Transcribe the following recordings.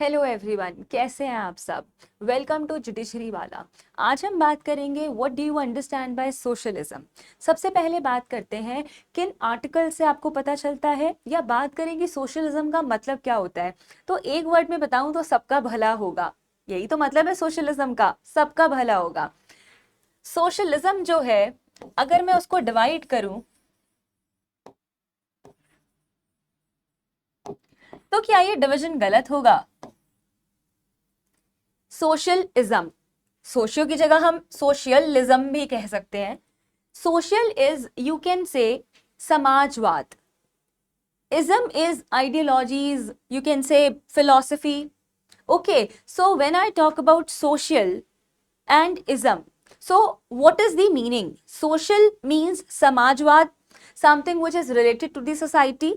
Hello everyone, कैसे हैं आप सब। वेलकम टू जुडिशरी वाला। आज हम बात करेंगे what do you understand by socialism. सबसे पहले बात करते हैं किन आर्टिकल से आपको पता चलता है, या बात करेंगे सोशलिज्म का मतलब क्या होता है। तो एक वर्ड में बताऊं तो सबका भला होगा। यही तो मतलब है सोशलिज्म का, सबका भला होगा। सोशलिज्म जो है, अगर मैं उसको डिवाइड करूं तो क्या ये डिवीजन गलत होगा? सोशलिज्म, सोशियो की जगह हम सोशलिज्म भी कह सकते हैं। Social is, you can say, समाजवाद। ism is ideologies, you can say philosophy. Okay, so when I talk about social and ism, so what is the meaning? Social means samajwad, something which is related to the society,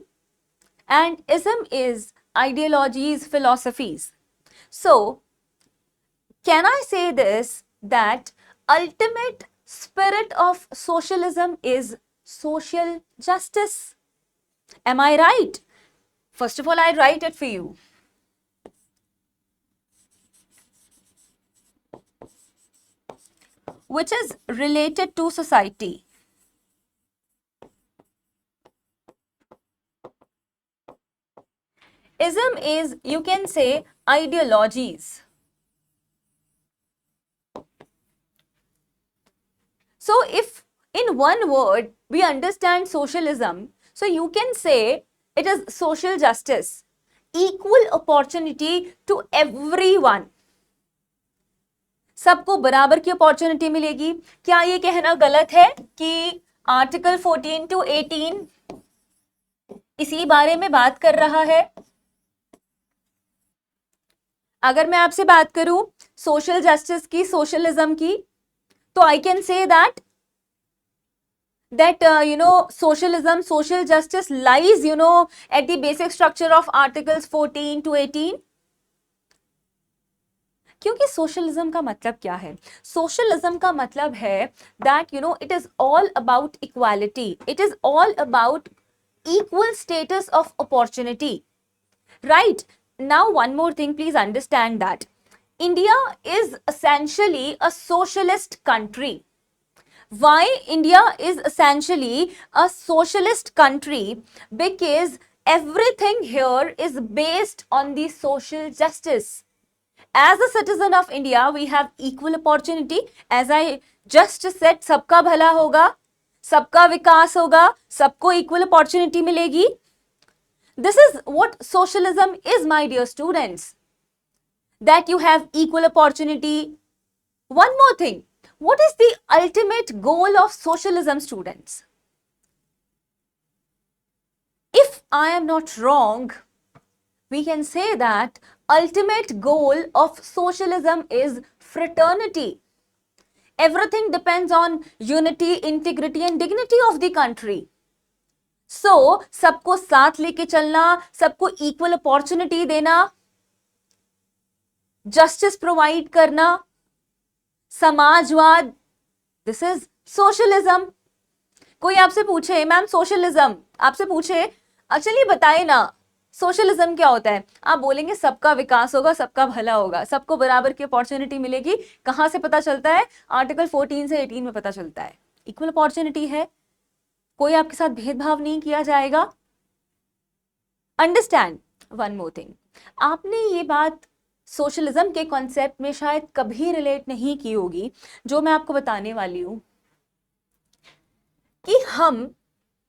and ism is ideologies, philosophies. So can I say this, that ultimate spirit of socialism is social justice? Am I right? First of all, I write it for you. Which is related to society. Ism is, you can say, ideologies. So if in one word we understand socialism, so you can say it is social justice, equal opportunity to everyone. सबको बराबर की opportunity मिलेगी। क्या ये कहना गलत है कि आर्टिकल 14 टू 18 इसी बारे में बात कर रहा है? अगर मैं आपसे बात करूं सोशल जस्टिस की, सोशलिज्म की, तो I can say that socialism, social justice lies at the basic structure of articles 14 to 18. क्योंकि सोशलिज्म का मतलब क्या है? सोशलिज्म का मतलब है that it is all about equality, it is all about equal status of opportunity, right? Now one more thing, please understand that India is essentially a socialist country. Why India is essentially a socialist country? Because everything here is based on the social justice. As a citizen of India, we have equal opportunity. As I just said, सबका भला होगा, सबका विकास होगा, सबको equal opportunity मिलेगी. This is what socialism is, my dear students. That you have equal opportunity. One more thing. What is the ultimate goal of socialism, students? If I am not wrong, we can say that ultimate goal of socialism is fraternity. Everything depends on unity, integrity and dignity of the country. So, सबको साथ लेके चलना, सबको equal opportunity देना, justice provide करना, समाजवाद, this is socialism. कोई आपसे पूछे मैम सोशलिज्म, आपसे पूछे चलिए बताए ना सोशलिज्म क्या होता है, आप बोलेंगे सबका विकास होगा, सबका भला होगा, सबको बराबर की अपॉर्चुनिटी मिलेगी। कहां से पता चलता है? आर्टिकल 14 से 18 में पता चलता है। इक्वल अपॉर्चुनिटी है, कोई आपके साथ भेदभाव नहीं किया जाएगा। अंडरस्टैंड वन मोर थिंग, आपने ये बात सोशलिज्म के कॉन्सेप्ट में शायद कभी रिलेट नहीं की होगी, जो मैं आपको बताने वाली हूं कि हम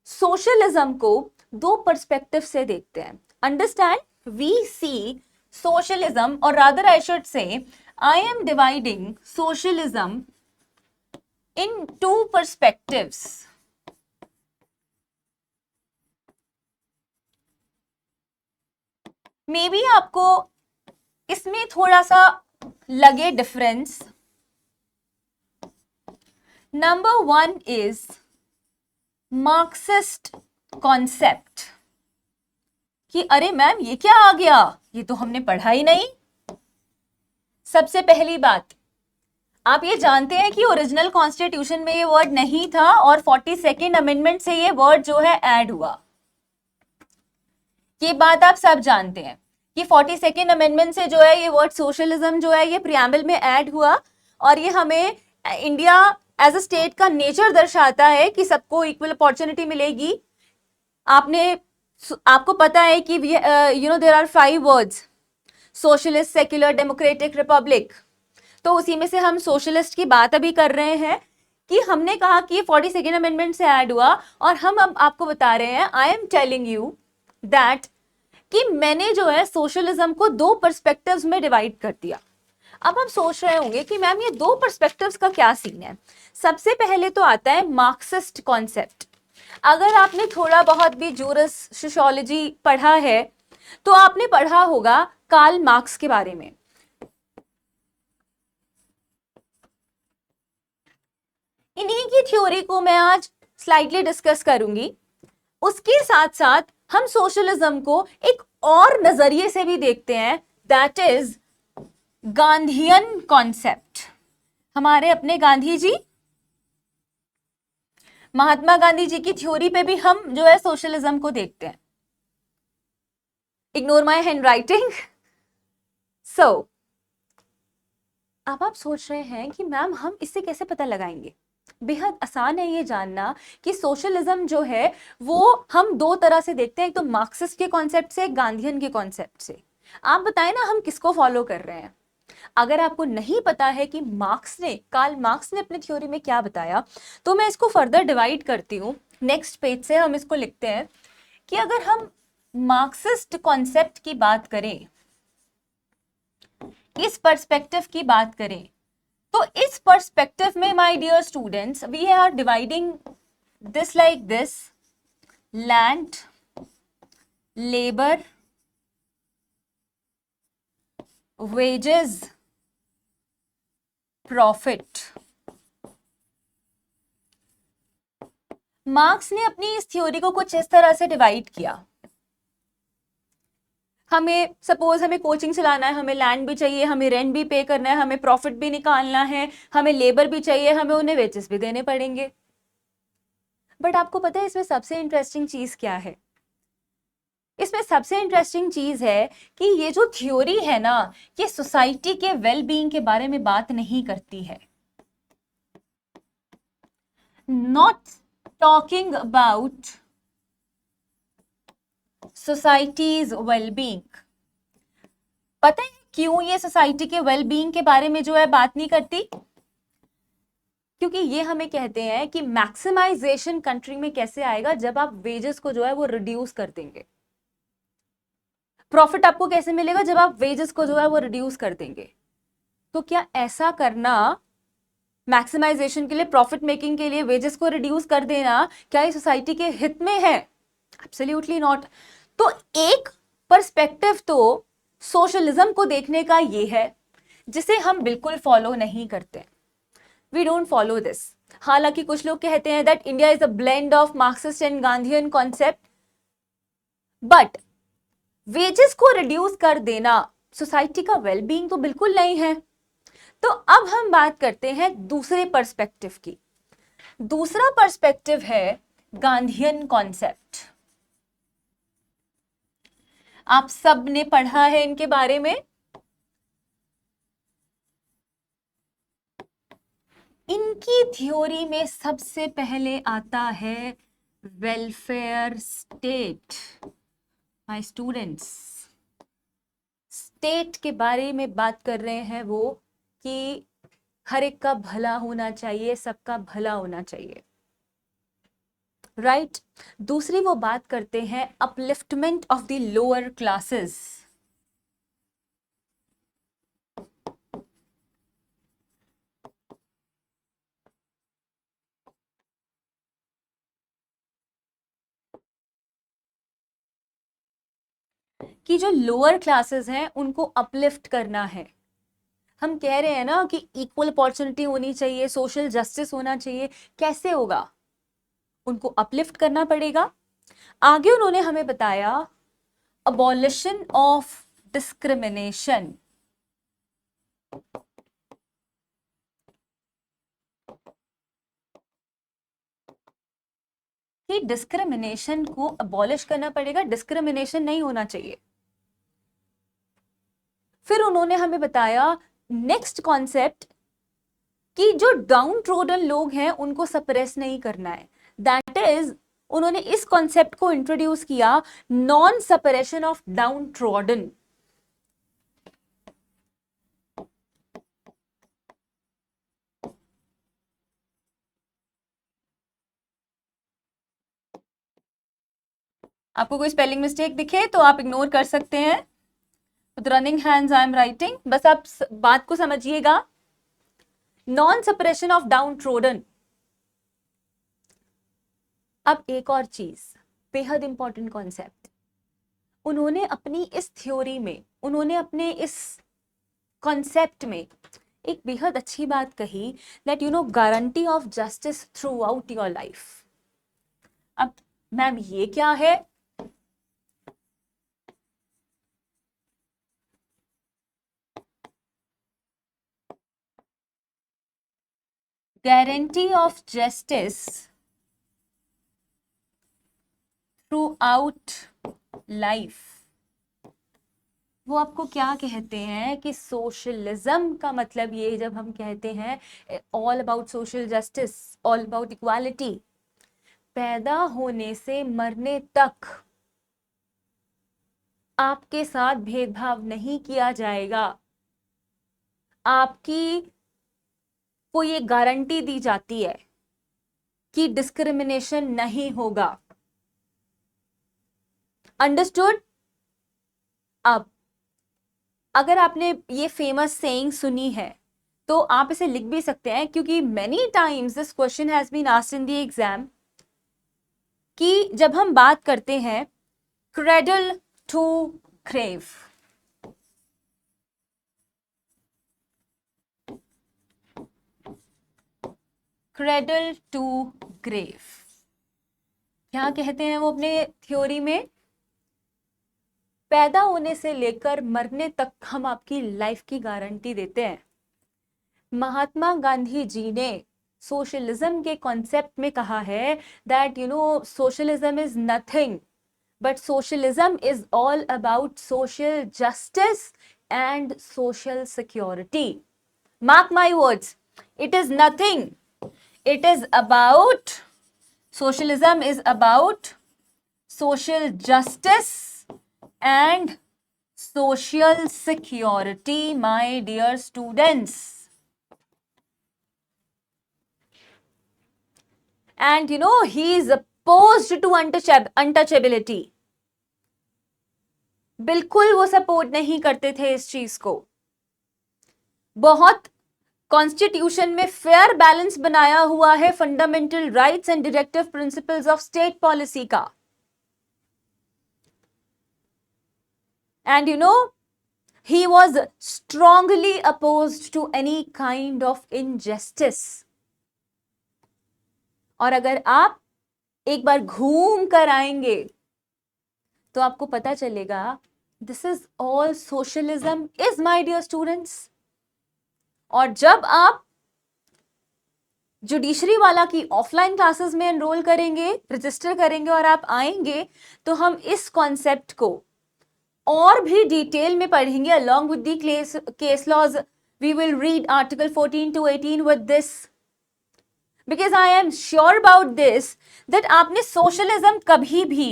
सोशलिज्म को दो पर्सपेक्टिव से देखते हैं। अंडरस्टैंड, वी सी सोशलिज्म, और rather I should say I am dividing socialism in two perspectives. May be आपको इसमें थोड़ा सा लगे difference. Number one is Marxist concept, कि अरे मैम ये क्या आ गया, ये तो हमने पढ़ा ही नहीं। सबसे पहली बात, आप ये जानते हैं कि ओरिजिनल कॉन्स्टिट्यूशन में ये वर्ड नहीं था और 42nd अमेंडमेंट से ये वर्ड जो है ऐड हुआ। ये बात आप सब जानते हैं। कि 42nd अमेंडमेंट से जो है ये वर्ड सोशलिज्म जो है ये प्रियम्बल में ऐड हुआ और ये हमें इंडिया एज अ स्टेट का नेचर दर्शाता है कि सबको इक्वल अपॉर्चुनिटी मिलेगी। आपको पता है कि there are 5 words, socialist, secular, democratic, republic. तो उसी में से हम सोशलिस्ट की बात अभी कर रहे हैं कि हमने कहा कि 42nd अमेंडमेंट से ऐड हुआ और हम अब आपको बता रहे हैं, I am telling you that कि मैंने जो है सोशलिज्म को 2 पर्सपेक्टिव्स में डिवाइड कर दिया। अब आप सोच रहे होंगे कि मैम ये 2 पर्सपेक्टिव्स का क्या सीन है। सबसे पहले तो आता है मार्क्सिस्ट कॉन्सेप्ट। अगर आपने थोड़ा बहुत भी जूरिस सोशियोलॉजी पढ़ा है तो आपने पढ़ा होगा कार्ल मार्क्स के बारे में। इन्हीं की थ्योरी को मैं आज स्लाइटली डिस्कस करूंगी। उसके साथ साथ हम सोशलिज्म को एक और नजरिए से भी देखते हैं, दैट इज गांधीयन कॉन्सेप्ट। हमारे अपने गांधी जी, महात्मा गांधी जी की थ्योरी पे भी हम जो है सोशलिज्म को देखते हैं। Ignore my handwriting. सो अब आप सोच रहे हैं कि मैम हम इससे कैसे पता लगाएंगे। बेहद आसान है ये जानना कि सोशलिज्म जो है वो हम 2 तरह से देखते हैं, एक तो मार्क्सिस्ट के कॉन्सेप्ट से, गांधीयन के कॉन्सेप्ट से। आप बताएं ना हम किसको फॉलो कर रहे हैं। अगर आपको नहीं पता है कि कार्ल मार्क्स ने अपनी थ्योरी में क्या बताया, तो मैं इसको फर्दर डिवाइड करती हूँ। नेक्स्ट पेज से हम इसको लिखते हैं कि अगर हम मार्क्सिस्ट कॉन्सेप्ट की बात करें, इस पर्सपेक्टिव की बात करें, तो इस पर्सपेक्टिव में my dear students we are dividing this like this: land, labour, wages, profit. Marx ने अपनी इस थ्योरी को कुछ इस तरह से डिवाइड किया। हमें सपोज हमें कोचिंग चलाना है, हमें लैंड भी चाहिए, हमें रेंट भी पे करना है, हमें प्रॉफिट भी निकालना है, हमें लेबर भी चाहिए, हमें उन्हें वेजेस भी देने पड़ेंगे। बट आपको पता है इसमें सबसे इंटरेस्टिंग चीज क्या है? इसमें सबसे इंटरेस्टिंग चीज है कि ये जो थ्योरी है ना, ये सोसाइटी के वेल बीइंग के बारे में बात नहीं करती है। Not talking about societies wellbeing. पता है क्यों ये सोसाइटी के वेलबींग के बारे में जो है बात नहीं करती? क्योंकि ये हमें कहते हैं कि मैक्सिमाइजेशन कंट्री में कैसे आएगा, जब आप वेजेस को जो है वो रिड्यूस कर देंगे। प्रॉफिट आपको कैसे मिलेगा? जब आप वेजेस को जो है वो रिड्यूस कर देंगे। तो क्या ऐसा करना, मैक्सिमाइजेशन के लिए, प्रॉफिट मेकिंग के लिए वेजेस को रिड्यूस कर देना, क्या ये सोसाइटी के हित में है? Absolutely not. तो एक पर्सपेक्टिव तो सोशलिज्म को देखने का ये है, जिसे हम बिल्कुल फॉलो नहीं करते। We don't follow this. हालांकि कुछ लोग कहते हैं that India is a blend of Marxist and Gandhian concept, but wages को रिड्यूस कर देना सोसाइटी का वेलबींग तो बिल्कुल नहीं है। तो अब हम बात करते हैं दूसरे पर्सपेक्टिव की। दूसरा पर्सपेक्टिव है गांधीयन कॉन्सेप्ट। आप सब ने पढ़ा है इनके बारे में। इनकी थ्योरी में सबसे पहले आता है welfare state. My students, state के बारे में बात कर रहे हैं वो कि हर एक का भला होना चाहिए, सबका भला होना चाहिए, राइट। दूसरी वो बात करते हैं upliftment of the lower classes. कि जो लोअर क्लासेस हैं उनको अपलिफ्ट करना है। हम कह रहे हैं ना कि इक्वल अपॉर्चुनिटी होनी चाहिए, सोशल जस्टिस होना चाहिए। कैसे होगा? उनको अपलिफ्ट करना पड़ेगा। आगे उन्होंने हमें बताया अबॉलिशन ऑफ डिस्क्रिमिनेशन। कि डिस्क्रिमिनेशन को अबॉलिश करना पड़ेगा, डिस्क्रिमिनेशन नहीं होना चाहिए। फिर उन्होंने हमें बताया नेक्स्ट कॉन्सेप्ट कि जो डाउन ट्रोडन लोग हैं उनको सप्रेस नहीं करना है। दैट इज, उन्होंने इस कॉन्सेप्ट को इंट्रोड्यूस किया, non separation of downtrodden. आपको कोई स्पेलिंग मिस्टेक दिखे तो आप इग्नोर कर सकते हैं। With running hands I am writing, बस आप बात को समझिएगा। Non separation of downtrodden. अब एक और चीज, बेहद इंपॉर्टेंट कॉन्सेप्ट, उन्होंने अपनी इस थ्योरी में, उन्होंने अपने इस कॉन्सेप्ट में एक बेहद अच्छी बात कही, that you know guarantee of justice through out your life. अब मैम ये क्या है? Guarantee of justice through out life, वो आपको क्या कहते हैं कि सोशलिज्म का मतलब ये, जब हम कहते हैं all about social justice, all about equality, पैदा होने से मरने तक आपके साथ भेदभाव नहीं किया जाएगा। आपकी को ये गारंटी दी जाती है कि डिस्क्रिमिनेशन नहीं होगा। अंडरस्टूड? अब अगर आपने ये फेमस सेइंग सुनी है तो आप इसे लिख भी सकते हैं, क्योंकि many times this question has been asked in the exam कि जब हम बात करते हैं cradle to crave, cradle to grave, क्या कहते हैं वो अपने थ्योरी में? पैदा होने से लेकर मरने तक हम आपकी लाइफ की गारंटी देते हैं। महात्मा गांधी जी ने सोशलिज्म के कॉन्सेप्ट में कहा है that you know socialism is nothing but socialism is all about social justice and social security. Mark my words, it is nothing, it is about, socialism is about social justice and social security, my dear students. And you know, he is opposed to untouchability. बिल्कुल वो support नहीं करते थे इस चीज को। बहुत constitution में फेयर बैलेंस बनाया हुआ है fundamental rights and directive principles of state policy का। And you know he was strongly opposed to any kind of injustice. और अगर आप एक बार घूम कर आएंगे तो आपको पता चलेगा this is all socialism is, my dear students. और जब आप जुडिशरी वाला की ऑफलाइन क्लासेस में एनरोल करेंगे, रजिस्टर करेंगे और आप आएंगे तो हम इस कॉन्सेप्ट को और भी डिटेल में पढ़ेंगे along with the case laws. We will read article 14 to 18 with this because I am sure about this that आपने सोशलिज्म कभी भी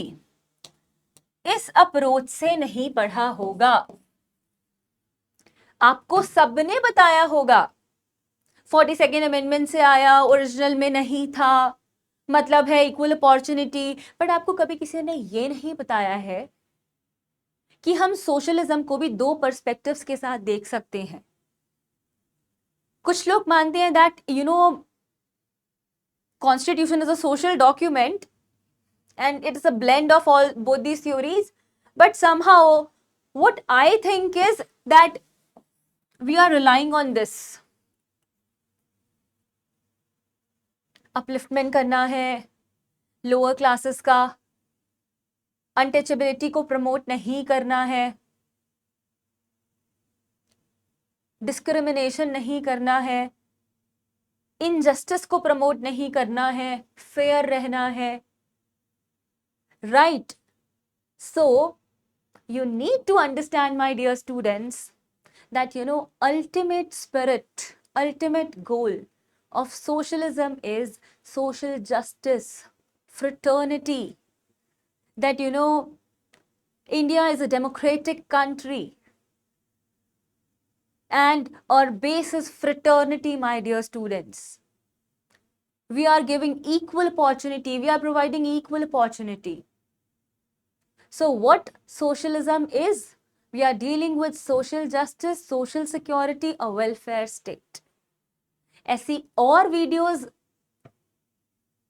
इस अप्रोच से नहीं पढ़ा होगा। आपको सबने बताया होगा 42nd अमेंडमेंट से आया, ओरिजिनल में नहीं था, मतलब है इक्वल अपॉर्चुनिटी, बट आपको कभी किसी ने ये नहीं बताया है कि हम सोशलिज्म को भी दो पर्सपेक्टिव्स के साथ देख सकते हैं। कुछ लोग मानते हैं that you know constitution is a social document and it is a blend of all both these theories, but somehow what I think is that we are relying on this upliftment करना है lower classes का, untouchability को promote नहीं करना है, discrimination नहीं करना है, इनजस्टिस को प्रमोट नहीं करना है, फेयर रहना है, right? So you need to understand, my dear students, that ultimate spirit, ultimate goal of socialism is social justice, fraternity, that India is a democratic country and our base is fraternity, my dear students. We are giving equal opportunity, we are providing equal opportunity. So what socialism is? We are dealing with social justice, social security, a welfare state. ऐसी और videos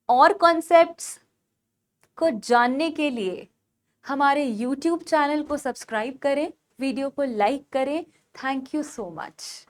और concepts को जानने के लिए हमारे YouTube channel को subscribe करें, वीडियो को लाइक करें. Thank you so much.